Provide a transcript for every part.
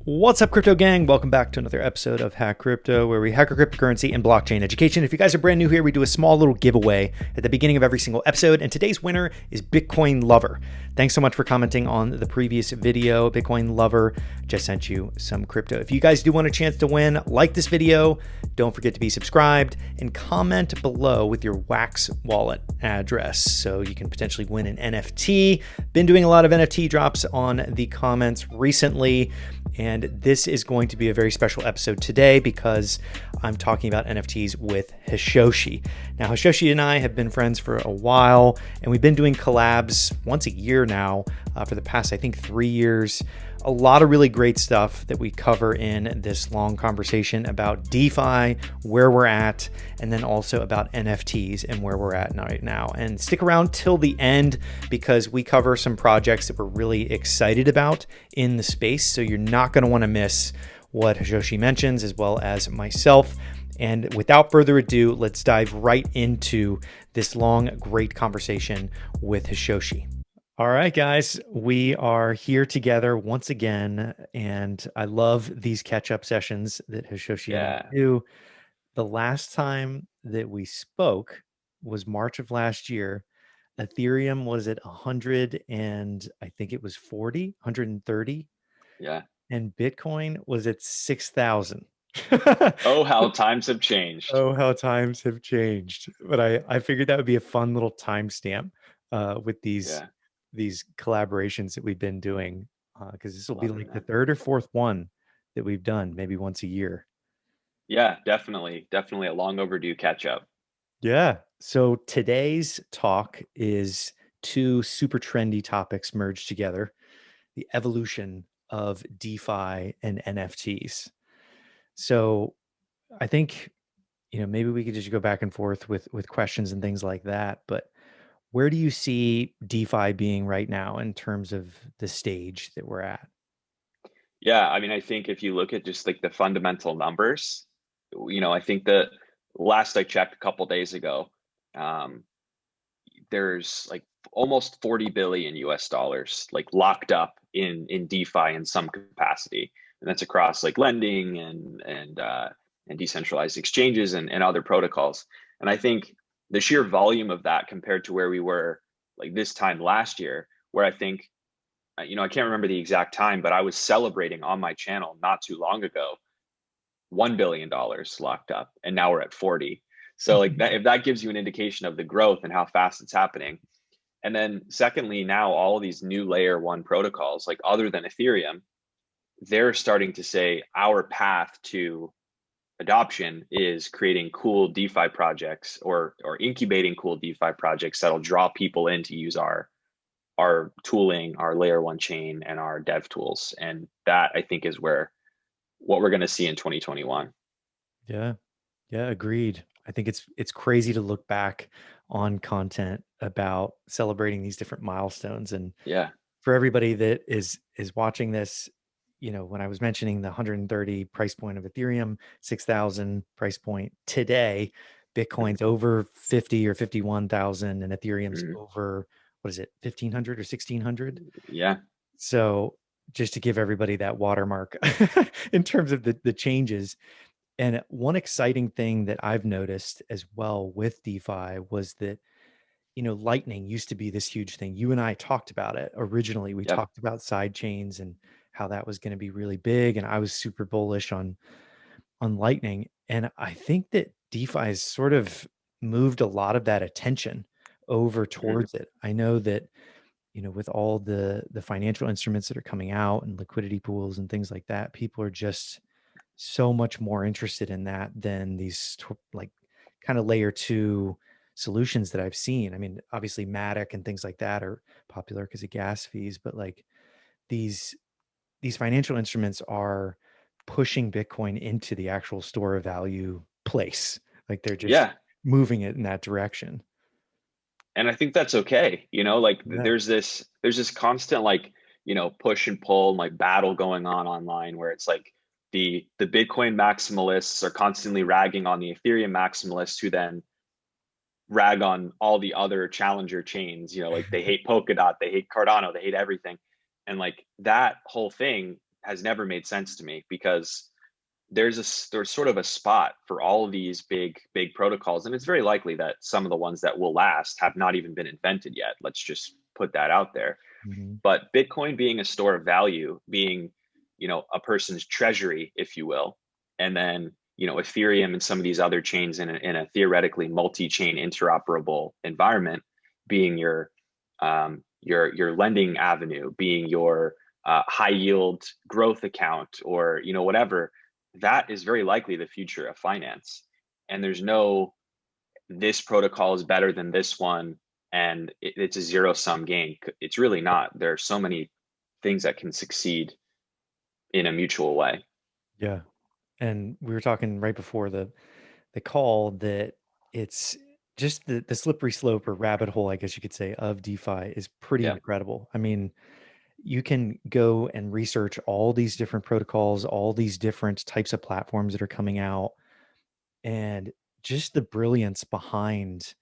What's up, crypto gang? Welcome back to another episode of Hack Crypto, where we hack our cryptocurrency and blockchain education. If you guys are brand new here, we do a small little giveaway at the beginning of every single episode, and today's winner is Bitcoin Lover. Thanks so much for commenting on the previous video. Bitcoin Lover just sent you some crypto. If you guys do want a chance to win, like this video, don't forget to be subscribed, and comment below with your Wax wallet address so you can potentially win an NFT. Been doing a lot of NFT drops on the comments recently, and this is going to be a very special episode today because I'm talking about NFTs with Hashoshi. Now, Hashoshi and I have been friends for a while, and we've been doing collabs once a year now for the past, I think, 3 years. A lot of really great stuff that we cover in this long conversation about DeFi, where we're at, and then also about NFTs and where we're at right now. And stick around till the end because we cover some projects that we're really excited about in the space. So you're not going to want to miss what Hashoshi mentions, as well as myself. And without further ado, let's dive right into this long, great conversation with Hashoshi. All right, guys, we are here together once again, and I love these catch-up sessions that Hashoshi and I do. The last time that we spoke was March of last year. Ethereum was at 100 and I think it was 40, 130. Yeah. And Bitcoin was at 6,000. Oh, how times have changed. Oh, how times have changed. But I figured that would be a fun little timestamp with Yeah. these collaborations that we've been doing, because this will be Love it, like the man. third or fourth one that we've done, maybe once a year. Yeah, definitely. Definitely a long overdue catch up. Yeah. So today's talk is two super trendy topics merged together: the evolution of DeFi and NFTs. So I think, maybe we could just go back and forth with questions and things like that. But where do you see DeFi being right now in terms of the stage that we're at? Yeah, I mean, I think if you look at just like the fundamental numbers, I think that last I checked a couple days ago, um, there's like almost 40 billion US dollars like locked up in DeFi in some capacity. And that's across like lending and decentralized exchanges and other protocols. And I think the sheer volume of that compared to where we were like this time last year, where I think I can't remember the exact time, but I was celebrating on my channel not too long ago, $1 billion locked up, and now we're at 40. So like that, if that gives you an indication of the growth and how fast it's happening. And then secondly, now all of these new layer one protocols, like other than Ethereum, they're starting to say our path to adoption is creating cool DeFi projects or incubating cool DeFi projects that'll draw people in to use our tooling, our layer one chain, and our dev tools. And that I think is where what we're going to see in 2021. Yeah. Yeah, agreed. I think it's crazy to look back on content about celebrating these different milestones. And Yeah. for everybody that is watching this, when I was mentioning the 130 price point of Ethereum, 6,000 price point today, Bitcoin's over 50 or 51,000 and Ethereum's Mhm. over, what is it, 1,500 or 1,600? Yeah. So just to give everybody that watermark in terms of the changes. And one exciting thing that I've noticed as well with DeFi was that, Lightning used to be this huge thing. You and I talked about it originally. We Yep. talked about side chains and how that was going to be really big. And I was super bullish on Lightning. And I think that DeFi has sort of moved a lot of that attention over Mhm. towards it. I know that, with all the financial instruments that are coming out and liquidity pools and things like that, people are just so much more interested in that than these like kind of layer two solutions that I've seen. I mean, obviously Matic and things like that are popular because of gas fees, but like these these financial instruments are pushing Bitcoin into the actual store of value place. Like they're just Yeah. moving it in that direction. And I think that's okay. Like Yeah. there's this constant like, push and pull and like battle going on online where it's like the Bitcoin maximalists are constantly ragging on the Ethereum maximalists who then rag on all the other challenger chains. Like they hate Polkadot, they hate Cardano, they hate everything. And like that whole thing has never made sense to me, because there's sort of a spot for all of these big protocols, and it's very likely that some of the ones that will last have not even been invented yet. Let's just put that out there. Mhm. But Bitcoin being a store of value, being, a person's treasury, if you will, and then, Ethereum and some of these other chains in a theoretically multi-chain interoperable environment being your lending avenue, being your high yield growth account, or whatever, that is very likely the future of finance. And there's no, this protocol is better than this one, and it's a zero sum game. It's really not. There are so many things that can succeed in a mutual way. Yeah. And we were talking right before the call that it's just the slippery slope or rabbit hole, I guess you could say, of DeFi is pretty Yeah. incredible. I mean, you can go and research all these different protocols, all these different types of platforms that are coming out, and just the brilliance behind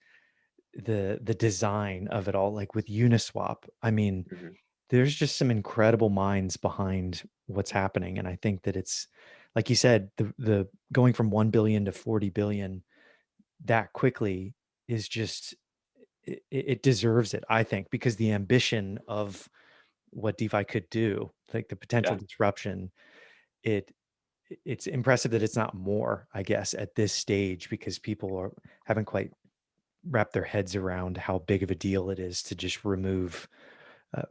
the design of it all, like with Uniswap. I mean, Hmm. there's just some incredible minds behind what's happening. And I think that it's like you said, the going from 1 billion to 40 billion that quickly is just it deserves it, I think, because the ambition of what DeFi could do, like the potential Yeah. disruption, it it's impressive that it's not more, I guess, at this stage because people haven't quite wrapped their heads around how big of a deal it is to just remove,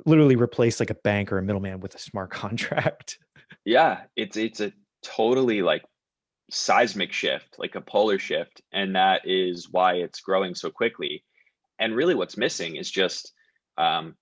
literally replace like a bank or a middleman with a smart contract. Yeah. It's a totally like seismic shift, like a polar shift. And that is why it's growing so quickly. And really what's missing is just um,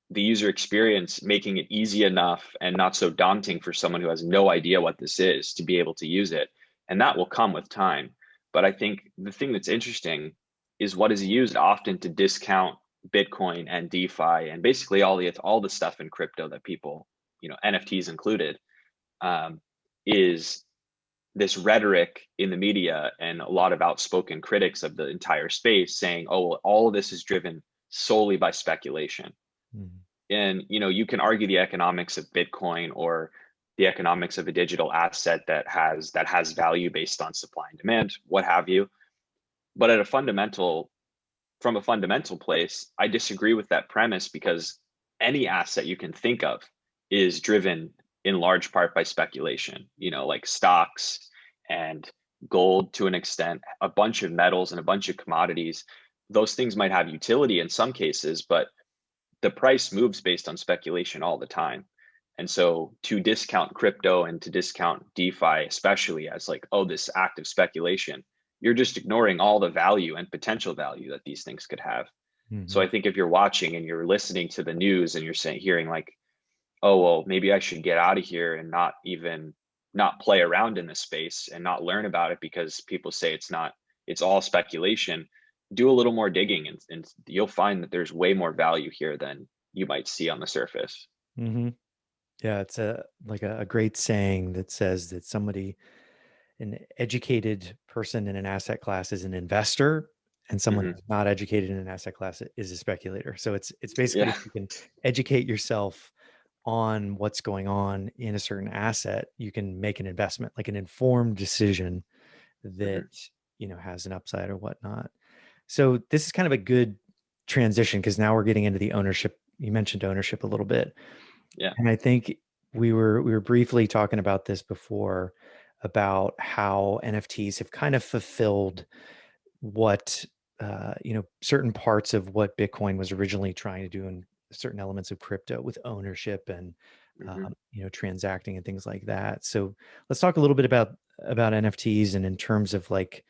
the user experience, making it easy enough and not so daunting for someone who has no idea what this is to be able to use it. And that will come with time. But I think the thing that's interesting is what is used often to discount Bitcoin and DeFi and basically all the stuff in crypto that people, NFTs included, um, is this rhetoric in the media and a lot of outspoken critics of the entire space saying, oh, well, all of this is driven solely by speculation. Mhm. And you can argue the economics of Bitcoin or the economics of a digital asset that has value based on supply and demand, what have you. But from a fundamental place, I disagree with that premise, because any asset you can think of is driven in large part by speculation, like stocks and gold to an extent, a bunch of metals and a bunch of commodities. Those things might have utility in some cases, but the price moves based on speculation all the time. And so to discount crypto and to discount DeFi, especially as like, oh, this act of speculation, you're just ignoring all the value and potential value that these things could have. So I Mhm. think if you're watching and you're listening to the news and you're saying, hearing like, oh, well, maybe I should get out of here and not play around in this space and not learn about it because people say it's all speculation. Do a little more digging, and you'll find that there's way more value here than you might see on the surface. Mhm. Yeah, it's a great saying that says that an educated person in an asset class is an investor, and someone Hmm. who's not educated in an asset class is a speculator. So it's basically Yeah. if you can educate yourself on what's going on in a certain asset, you can make an investment, like an informed decision that Hmm. has an upside or whatnot. So this is kind of a good transition because now we're getting into the ownership. You mentioned ownership a little bit. Yeah. And I think we were briefly talking about this before about how NFTs have kind of fulfilled what certain parts of what Bitcoin was originally trying to do in certain elements of crypto with ownership and Hmm. transacting and things like that. So let's talk a little bit about NFTs and in terms of like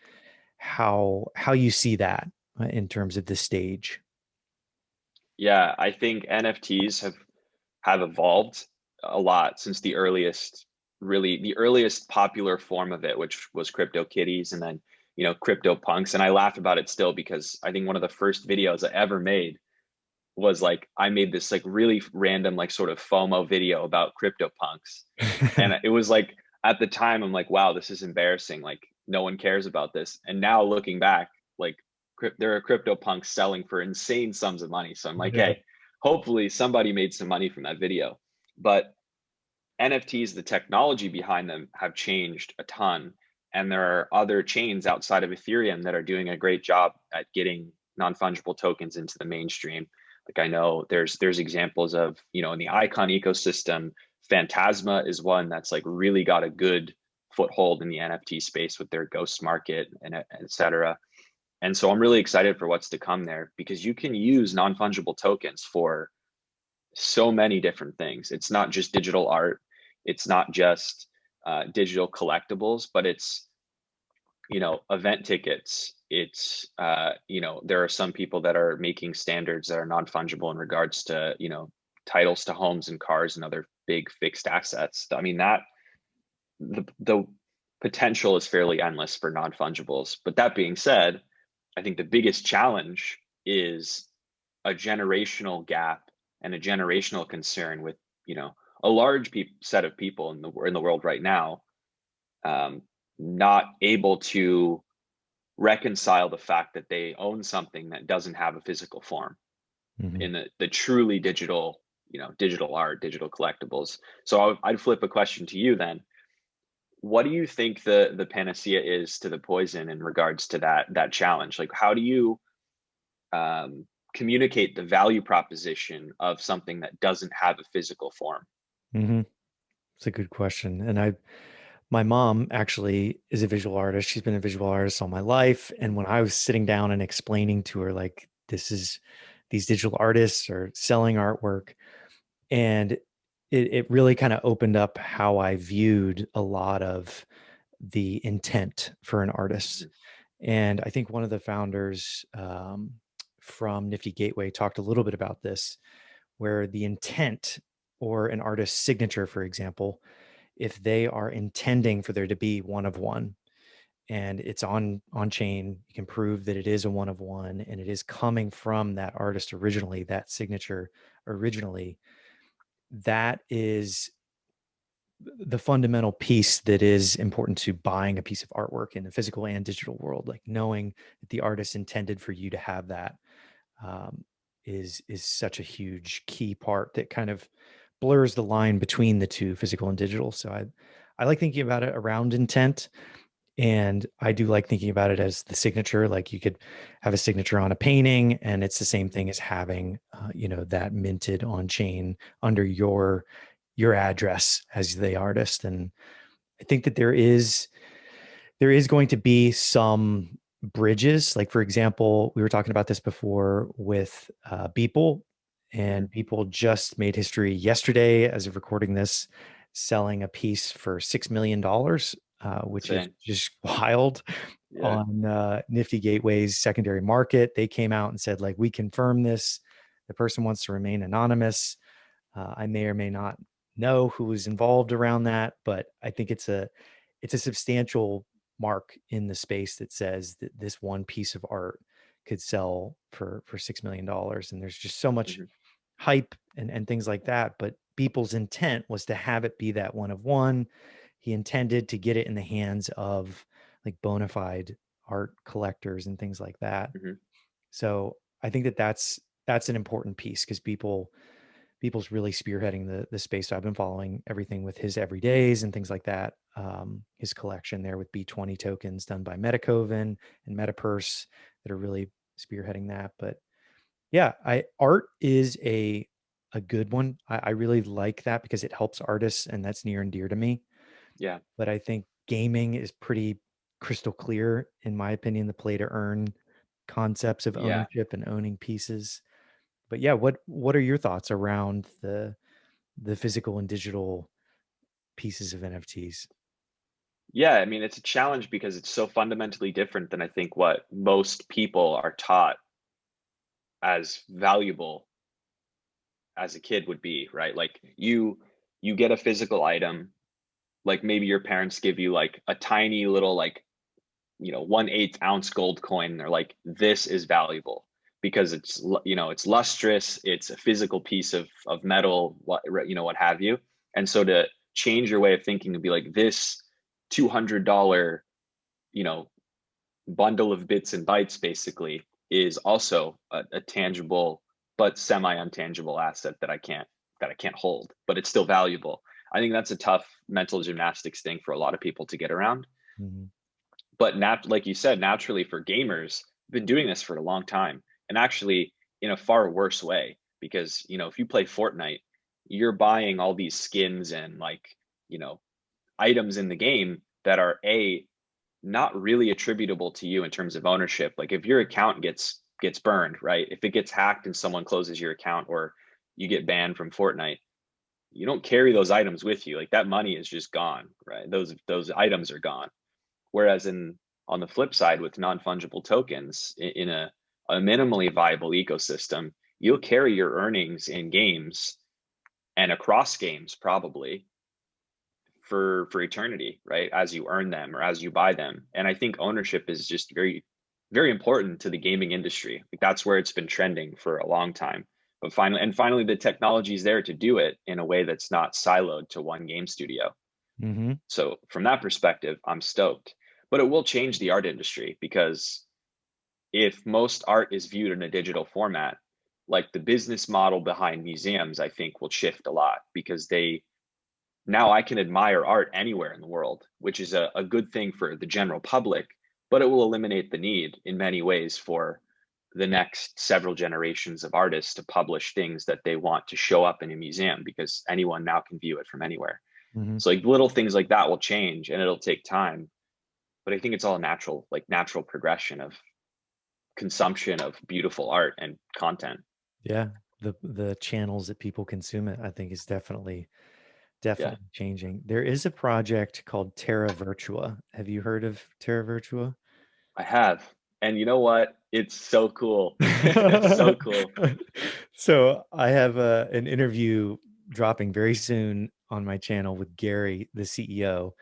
how you see that in terms of the stage. Yeah, I think NFTs have evolved a lot since the earliest popular form of it, which was crypto kitties, and then crypto punks. And I laugh about it still because I think one of the first videos I ever made was like I made this like really random like sort of FOMO video about crypto punks. And it was like at the time I'm like, wow, this is embarrassing. Like no one cares about this. And now looking back, like there are crypto punks selling for insane sums of money. So I'm like, Yeah. hey, hopefully somebody made some money from that video. But NFTs, the technology behind them have changed a ton. And there are other chains outside of Ethereum that are doing a great job at getting non-fungible tokens into the mainstream. Like I know there's examples of, in the Icon ecosystem, Phantasma is one that's like really got a good foothold in the NFT space with their Ghost Market and et cetera. And so I'm really excited for what's to come there because you can use non-fungible tokens for so many different things. It's not just digital art. It's not just digital collectibles, but it's, event tickets. It's, there are some people that are making standards that are non-fungible in regards to, titles to homes and cars and other big fixed assets. I mean, that the potential is fairly endless for non-fungibles. But that being said, I think the biggest challenge is a generational gap and a generational concern with, a large set of people in the world right now, um, not able to reconcile the fact that they own something that doesn't have a physical form Hmm. in the truly digital, digital art, digital collectibles. So I'd flip a question to you then. What do you think the panacea is to the poison in regards to that challenge? Like, how do you um, communicate the value proposition of something that doesn't have a physical form? Hmm. It's a good question. And my mom actually is a visual artist. She's been a visual artist all my life. And when I was sitting down and explaining to her, like, these digital artists are selling artwork, and it really kind of opened up how I viewed a lot of the intent for an artist. Mhm. And I think one of the founders from Nifty Gateway talked a little bit about this, where the intent or an artist's signature, for example, if they are intending for there to be one of one and it's on chain, you can prove that it is a one of one and it is coming from that artist originally, that signature originally, that is the fundamental piece that is important to buying a piece of artwork in the physical and digital world. Like knowing that the artist intended for you to have that um, is such a huge key part that kind of blurs the line between the two, physical and digital. So I like thinking about it around intent, and I do like thinking about it as the signature. Like you could have a signature on a painting, and it's the same thing as having, that minted on chain under your address as the artist. And I think that there is going to be some bridges. Like, for example, we were talking about this before with Beeple, Mhm. and Beeple just made history yesterday, as of recording this, selling a piece for $6 million, which is Insane. just wild Yeah. on Nifty Gateway's secondary market. They came out and said, like, we confirm this. The person wants to remain anonymous. I may or may not know who was involved around that, but I think it's a substantial mark in the space that says that this one piece of art could sell for $6 million. And there's just so much Mhm. hype and things like that. But Beeple's intent was to have it be that one of one. He intended to get it in the hands of like bona fide art collectors and things like that. Mhm. So I think that that's an important piece because people's really spearheading the space. So I've been following everything with his everydays and things like that. His collection there with B20 tokens done by Metacoven and Metapurse that are really spearheading that. But yeah, I art is a good one. I really like that because it helps artists, and that's near and dear to me. Yeah. But I think gaming is pretty crystal clear, in my opinion, the play to earn concepts of Yeah. ownership and owning pieces. But yeah, what are your thoughts around the physical and digital pieces of NFTs? Yeah. I mean, it's a challenge because it's so fundamentally different than I think what most people are taught as valuable as a kid would be, right? Like you get a physical item, like maybe your parents give you like a tiny little like 1/8 ounce gold coin. And they're like, this is valuable because it's lustrous, it's a physical piece of metal, what have you. And so to change your way of thinking to be like this $200 you know bundle of bits and bytes basically is also a tangible but semi untangible asset that I can't hold, but it's still valuable. I think that's a tough mental gymnastics thing for a lot of people to get around. Mhm. But like you said, naturally for gamers, been doing this for a long time, and actually in a far worse way, because if you play Fortnite, you're buying all these skins and like you know items in the game that are not really attributable to you in terms of ownership. Like if your account gets burned, right? If it gets hacked and someone closes your account, or you get banned from Fortnite, you don't carry those items with you. Like that money is just gone, right? Those items are gone. Whereas on the flip side, with non-fungible tokens in a minimally viable ecosystem, you'll carry your earnings in games and across games probably for eternity, right? As you earn them or as you buy them. And I think ownership is just very, very important to the gaming industry. Like that's where it's been trending for a long time. But finally, the technology is there to do it in a way that's not siloed to one game studio. Mhm. So from that perspective, I'm stoked. But it will change the art industry, because if most art is viewed in a digital format, like the business model behind museums, I think will shift a lot, because they now I can admire art anywhere in the world, which is a good thing for the general public, but it will eliminate the need in many ways for the next several generations of artists to publish things that they want to show up in a museum, because anyone now can view it from anywhere. Mhm. So like little things like that will change, and it'll take time. But I think it's all a natural progression of consumption of beautiful art and content. Yeah. The channels that people consume it, I think, is definitely Yeah, definitely changing. There is a project called Terra Virtua. Have you heard of Terra Virtua? I have. And you know what? It's so cool. It's so cool. So I have an interview dropping very soon on my channel with Gary, the CEO,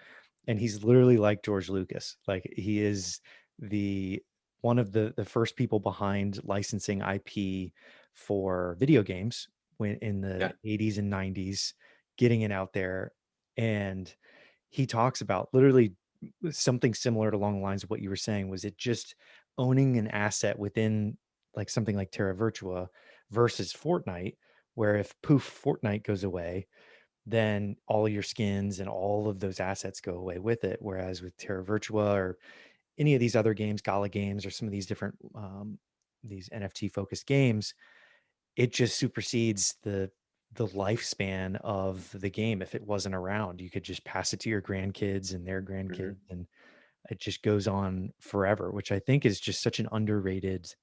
and he's literally like George Lucas. Like he is the one of the first people behind licensing IP for video games when in the Yeah. 80s and 90s, getting it out there. And he talks about literally something similar to along the lines of what you were saying. Was it just owning an asset within like something like Terra Virtua versus Fortnite, where if poof Fortnite goes away, then all your skins and all of those assets go away with it. Whereas with Terra Virtua or any of these other games, Gala games, or some of these different these NFT focused games, it just supersedes the lifespan of the game. If it wasn't around, you could just pass it to your grandkids and their Hmm. grandkids, and it just goes on forever, which I think is just such an underrated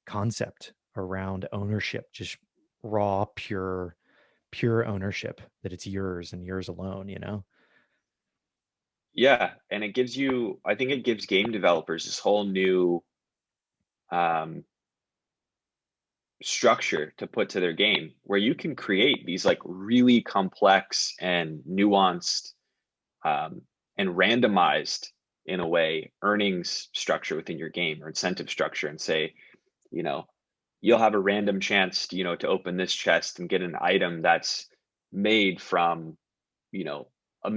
concept around ownership, just raw, pure ownership, that it's yours and yours alone, you know? Yeah. And I think it gives game developers this whole new um, structure to put to their game, where you can create these like really complex and nuanced um, and randomized, in a way, earnings structure within your game, or incentive structure, and say, you know, you'll have a random chance, to open this chest and get an item that's made from, you know, a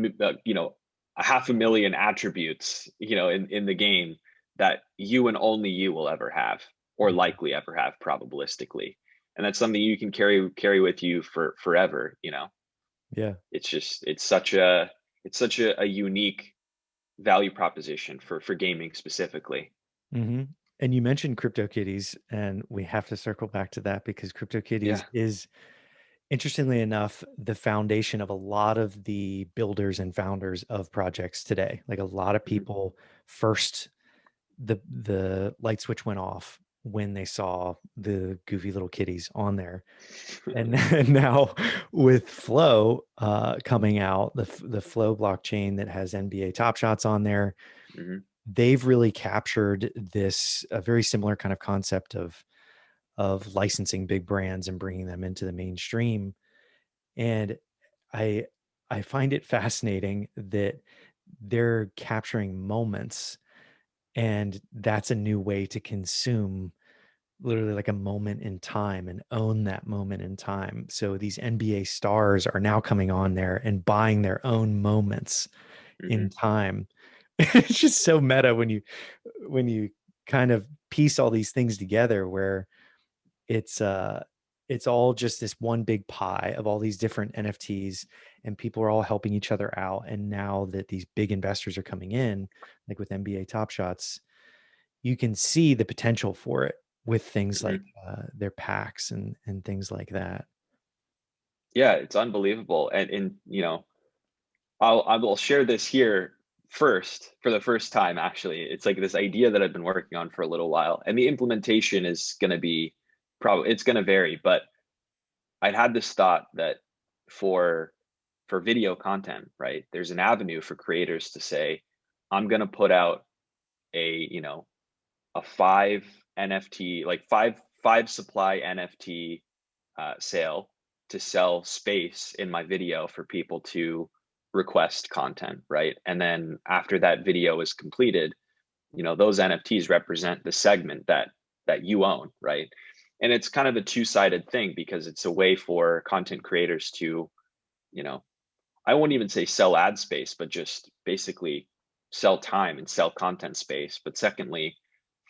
500,000 attributes, in the game, that you and only you will ever have, or Mhm. likely ever have probabilistically. And that's something you can carry with you for forever. Yeah. It's such a unique value proposition for gaming specifically. Hmm. And you mentioned CryptoKitties, and we have to circle back to that because CryptoKitties Yeah. is, interestingly enough, the foundation of a lot of the builders and founders of projects today. Like a lot of Mhm. people first, the light switch went off when they saw the goofy little kitties on there. And, and now with Flow coming out, the Flow blockchain that has NBA Top Shots on there, Mhm. they've really captured this a very similar kind of concept of licensing big brands and bringing them into the mainstream. And I I find it fascinating that they're capturing moments, and that's a new way to consume literally like a moment in time and own that moment in time. So these NBA stars are now coming on there and buying their own moments in Mhm. time. It's just so meta when you kind of piece all these things together, where it's it's all just this one big pie of all these different NFTs, and people are all helping each other out. And now that these big investors are coming in, like with NBA Top Shots, you can see the potential for it with things like Mhm. their packs and things like that. Yeah, it's unbelievable. And I will share this here first for the first time. Actually, it's like this idea that I've been working on for a little while, and the implementation is going to be probably it's going to vary. But I'd had this thought that for for video content, right? There's an avenue for creators to say, I'm going to put out a a five NFT, like five supply NFT sale to sell space in my video for people to request content, right? And then after that video is completed, those NFTs represent the segment that you own, right? And it's kind of a two-sided thing because it's a way for content creators to, you know, I won't even say sell ad space, but just basically sell time and sell content space. But secondly,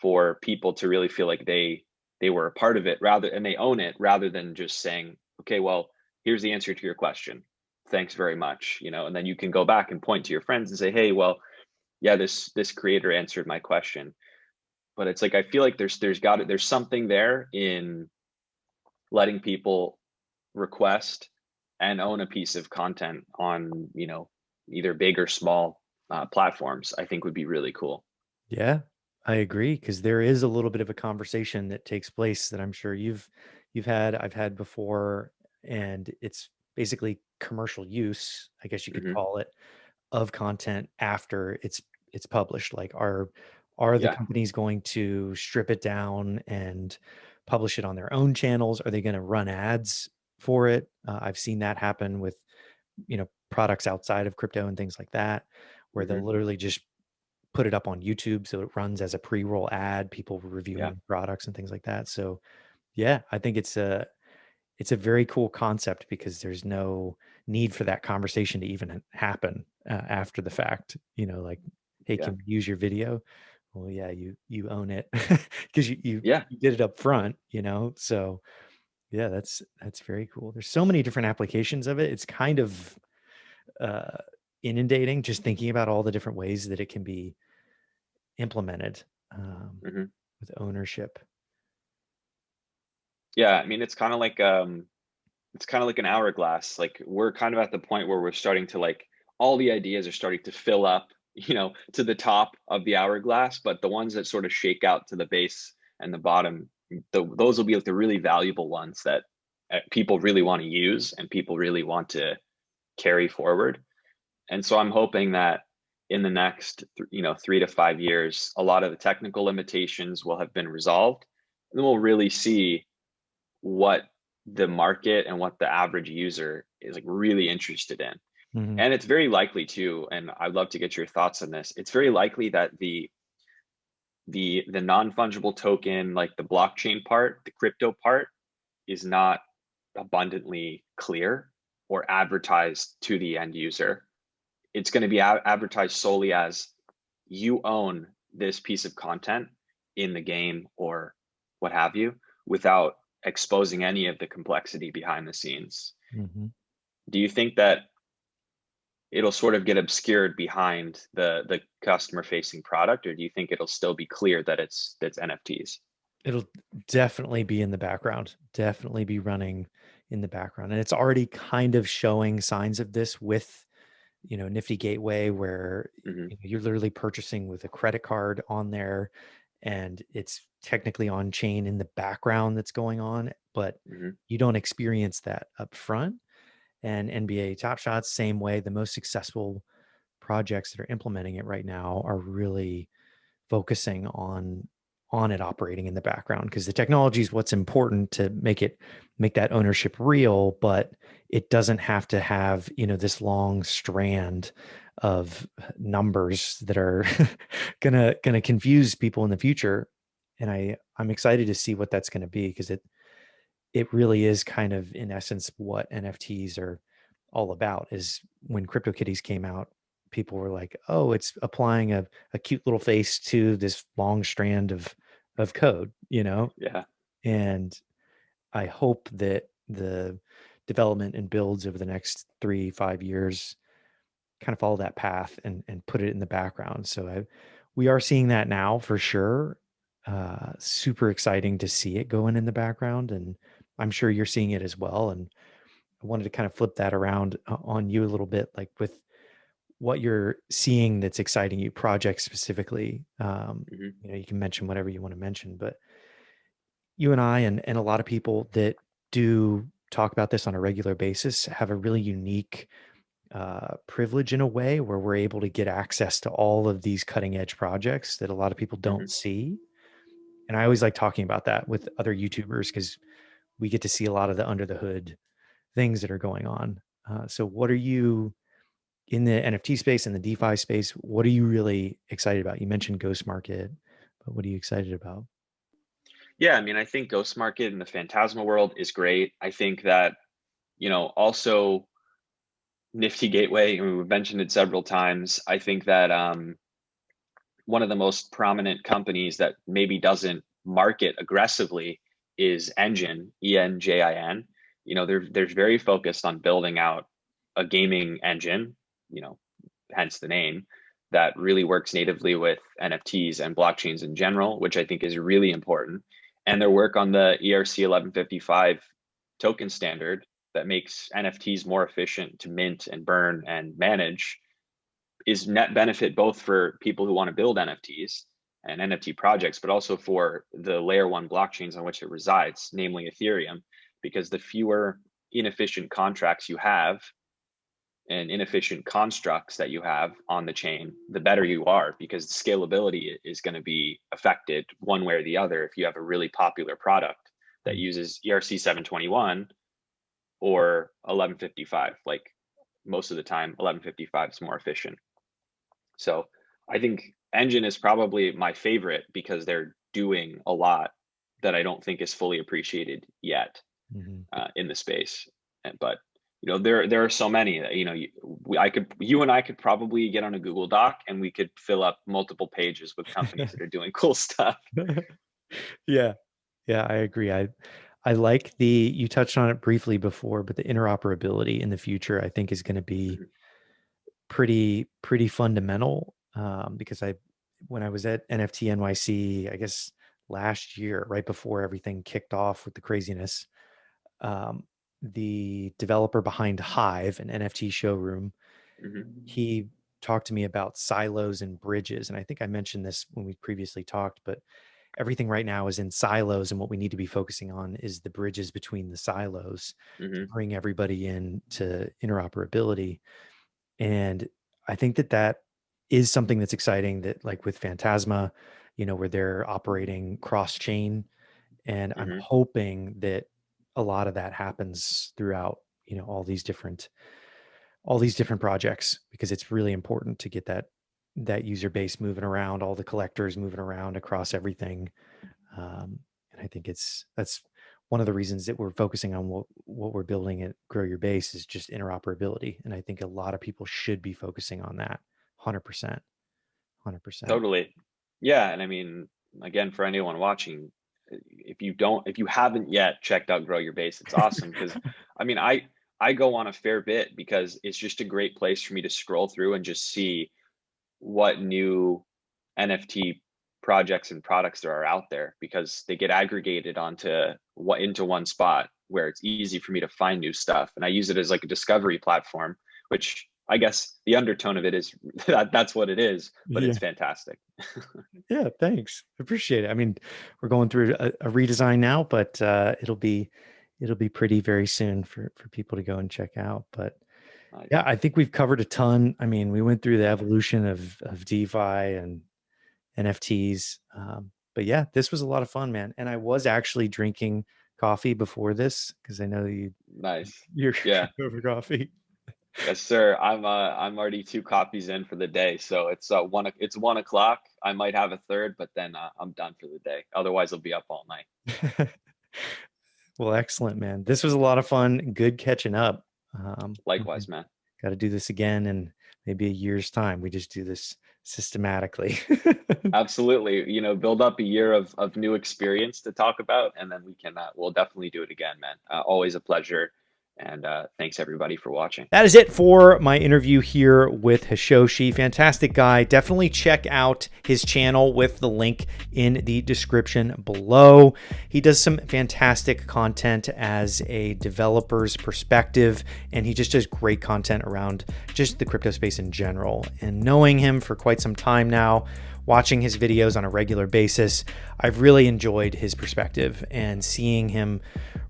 for people to really feel like they were a part of it rather and they own it rather than just saying, okay, well, here's the answer to your question. Thanks very much. And then you can go back and point to your friends and say, hey, well, yeah, this creator answered my question. But it's like I feel like there's something there in letting people request and own a piece of content on either big or small platforms. I think would be really cool. Yeah, I agree because there is a little bit of a conversation that takes place that I'm sure you've had, I've had before, and it's basically commercial use, I guess you could Hmm. call it, of content after it's published. Like are the Yeah. companies going to strip it down and publish it on their own channels? Are they going to run ads for it? I've seen that happen with products outside of crypto and things like that, where they'll Hmm. literally just put it up on YouTube so it runs as a pre-roll ad, people Yeah. reviewing products and things like that. So yeah, I think it's a very cool concept because there's no need for that conversation to even happen after the fact. Like, hey, Yeah. can we use your video? Well, yeah, you own it because Yeah. you did it up front. So yeah, that's very cool. There's so many different applications of it. It's kind of uh, inundating just thinking about all the different ways that it can be implemented Hmm. with ownership. Yeah. I mean, it's kind of like an hourglass. Like we're kind of at the point where we're starting to like all the ideas are starting to fill up, to the top of the hourglass, but the ones that sort of shake out to the base and the bottom, those will be like the really valuable ones that people really want to use and people really want to carry forward. And so I'm hoping that in the next, 3 to 5 years, a lot of the technical limitations will have been resolved, and then we'll really see what the market and what the average user is like really interested in. Mhm. And it's very likely too, and I'd love to get your thoughts on this. It's very likely that the non-fungible token, like the blockchain part, the crypto part, is not abundantly clear or advertised to the end user. It's going to be advertised solely as you own this piece of content in the game or what have you without exposing any of the complexity behind the scenes. Mhm. Do you think that it'll sort of get obscured behind the customer facing product, or do you think it'll still be clear that it's NFTs? It'll definitely be in the background, definitely be running in the background. And it's already kind of showing signs of this with, Nifty Gateway, where Hmm. you're literally purchasing with a credit card on there and it's technically on chain in the background that's going on, but Hmm. you don't experience that up front. And NBA Top Shots, same way, the most successful projects that are implementing it right now are really focusing on it operating in the background because the technology is what's important to make that ownership real, but it doesn't have to have this long strand of numbers that are gonna confuse people in the future. And I'm excited to see what that's going to be because it really is kind of in essence what NFTs are all about. Is when CryptoKitties came out, people were like, oh, it's applying a cute little face to this long strand of code, Yeah. and I hope that the development and builds over the next 3, 5 years kind of follow that path and put it in the background. So we are seeing that now for sure. Super exciting to see it going in the background, and I'm sure you're seeing it as well. And I wanted to kind of flip that around on you a little bit, like with what you're seeing that's exciting you, projects specifically. Hmm. You can mention whatever you want to mention, but you and I and a lot of people that do talk about this on a regular basis have a really unique privilege in a way where we're able to get access to all of these cutting edge projects that a lot of people don't Hmm. see. And I always like talking about that with other YouTubers because we get to see a lot of the under the hood things that are going on. So, what are you in the NFT space and the DeFi space? What are you really excited about? You mentioned Ghost Market, but what are you excited about? Yeah, I mean, I think Ghost Market in the Phantasma world is great. I think that, also Nifty Gateway, I mean, we've mentioned it several times. I think that one of the most prominent companies that maybe doesn't market aggressively is Engine, Enjin. They're very focused on building out a gaming engine, you know, hence the name, that really works natively with NFTs and blockchains in general, which I think is really important. And their work on the ERC 1155 token standard that makes NFTs more efficient to mint and burn and manage is net benefit both for people who want to build NFTs and NFT projects, but also for the layer one blockchains on which it resides, namely Ethereum, because the fewer inefficient contracts you have and inefficient constructs that you have on the chain, the better you are, because the scalability is going to be affected one way or the other if you have a really popular product that Mm. uses ERC 721 or 1155. Like most of the time, 1155 is more efficient. So I think Engine is probably my favorite because they're doing a lot that I don't think is fully appreciated yet Mhm. in the space. But there are so many. You and I could probably get on a Google Doc and we could fill up multiple pages with companies that are doing cool stuff. Yeah. Yeah, I agree. I like you touched on it briefly before, but the interoperability in the future I think is going to be Mhm. pretty fundamental. Because when I was at NFT NYC, I guess last year, right before everything kicked off with the craziness, um, the developer behind Hive, an NFT showroom, Mhm. he talked to me about silos and bridges. And I think I mentioned this when we previously talked, but everything right now is in silos. And what we need to be focusing on is the bridges between the silos to Mhm. bring everybody in to interoperability. And I think that that is something that's exciting that like with Phantasma, where they're operating cross chain. And I'm Mhm. hoping that a lot of that happens throughout, all these different projects because it's really important to get that user base moving around, all the collectors moving around across everything. And I think that's one of the reasons that we're focusing on what we're building at Grow Your Base is just interoperability. And I think a lot of people should be focusing on that 100%, 100%. Totally. Yeah, and I mean, again, for anyone watching, if you haven't yet checked out Grow Your Base, it's awesome because I mean, I go on a fair bit because it's just a great place for me to scroll through and just see what new NFT projects and products there are out there because they get aggregated into one spot where it's easy for me to find new stuff. And I use it as like a discovery platform, which I guess the undertone of it is that's what it is, but it's Yeah. fantastic. Yeah. Thanks. Appreciate it. I mean, we're going through a redesign now, but it'll be pretty very soon for people to go and check out. But Nice. yeah, I think we've covered a ton. I mean, we went through the evolution of DeFi and NFTs. But yeah, this was a lot of fun, man. And I was actually drinking coffee before this because I know Nice. you're Yeah. over coffee. Yes, sir. I'm already two copies in for the day, so it's 1 o'clock. I might have a third, but then I'm done for the day. Otherwise, I'll be up all night. Well, excellent, man. This was a lot of fun. Good catching up. Likewise, man. Got to do this again, and maybe a year's time, we just do this systematically. Absolutely. Build up a year of new experience to talk about, and then we'll definitely do it again, man. Always a pleasure. And thanks everybody for watching. That is it for my interview here with Hashoshi. Fantastic guy. Definitely check out his channel with the link in the description below. He does some fantastic content as a developer's perspective, and he just does great content around just the crypto space in general. And knowing him for quite some time now, watching his videos on a regular basis, I've really enjoyed his perspective, and seeing him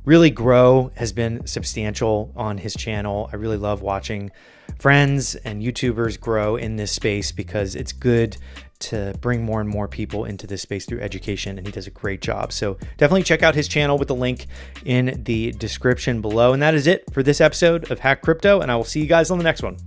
really grow has been substantial on his channel. I really love watching friends and YouTubers grow in this space because it's good to bring more and more people into this space through education, and he does a great job. So definitely check out his channel with the link in the description below. And that is it for this episode of Hack Crypto, and I will see you guys on the next one.